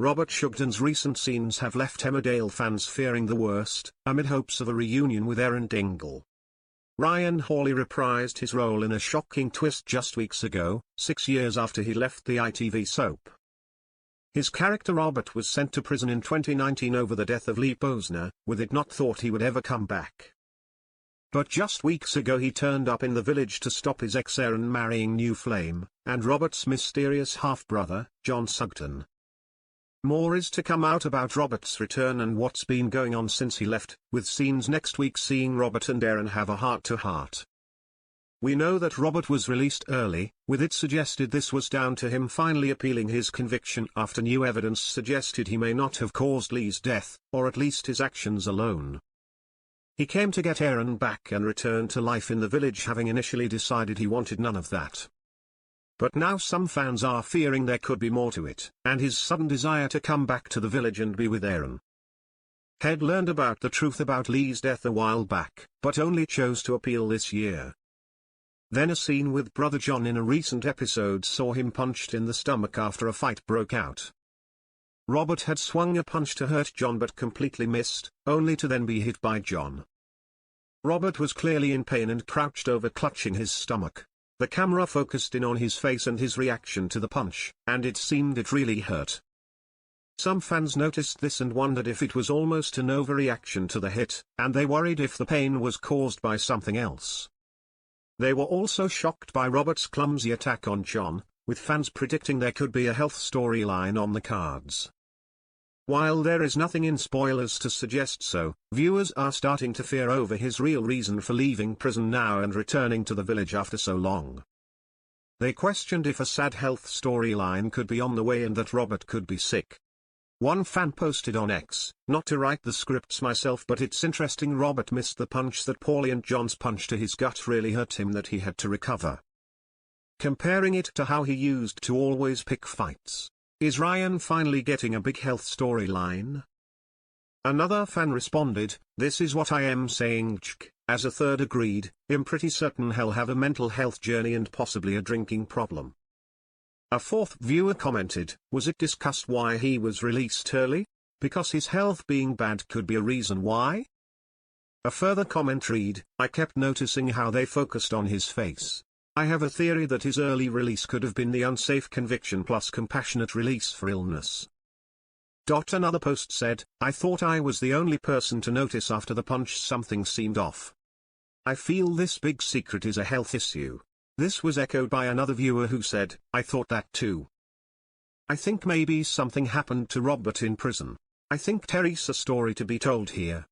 Robert Sugden's recent scenes have left Emmerdale fans fearing the worst, amid hopes of a reunion with Erin Dingle. Ryan Hawley reprised his role in a shocking twist just weeks ago, 6 years after he left the ITV soap. His character Robert was sent to prison in 2019 over the death of Lee Posner, with it not thought he would ever come back. But just weeks ago he turned up in the village to stop his ex Erin marrying new flame, and Robert's mysterious half-brother, John Sugden. More is to come out about Robert's return and what's been going on since he left, with scenes next week seeing Robert and Erin have a heart-to-heart. We know that Robert was released early, with it suggested this was down to him finally appealing his conviction after new evidence suggested he may not have caused Lee's death, or at least his actions alone. He came to get Erin back and return to life in the village, having initially decided he wanted none of that. But now some fans are fearing there could be more to it, and his sudden desire to come back to the village and be with Erin. Head learned about the truth about Lee's death a while back, but only chose to appeal this year. Then a scene with brother John in a recent episode saw him punched in the stomach after a fight broke out. Robert had swung a punch to hurt John but completely missed, only to then be hit by John. Robert was clearly in pain and crouched over clutching his stomach. The camera focused in on his face and his reaction to the punch, and it seemed it really hurt. Some fans noticed this and wondered if it was almost an overreaction to the hit, and they worried if the pain was caused by something else. They were also shocked by Robert's clumsy attack on John, with fans predicting there could be a health storyline on the cards. While there is nothing in spoilers to suggest so, viewers are starting to fear over his real reason for leaving prison now and returning to the village after so long. They questioned if a sad health storyline could be on the way and that Robert could be sick. One fan posted on X, "Not to write the scripts myself, but it's interesting Robert missed the punch that Paulie and John's punch to his gut really hurt him that he had to recover. Comparing it to how he used to always pick fights. Is Ryan finally getting a big health storyline?" Another fan responded, "This is what I am saying, Chk." As a third agreed, "I'm pretty certain he'll have a mental health journey and possibly a drinking problem." A fourth viewer commented, "Was it discussed why he was released early? Because his health being bad could be a reason why?" A further comment read, "I kept noticing how they focused on his face. I have a theory that his early release could have been the unsafe conviction plus compassionate release for illness." Another post said, "I thought I was the only person to notice after the punch something seemed off. I feel this big secret is a health issue." This was echoed by another viewer who said, "I thought that too. I think maybe something happened to Robert in prison. I think there's a story to be told here."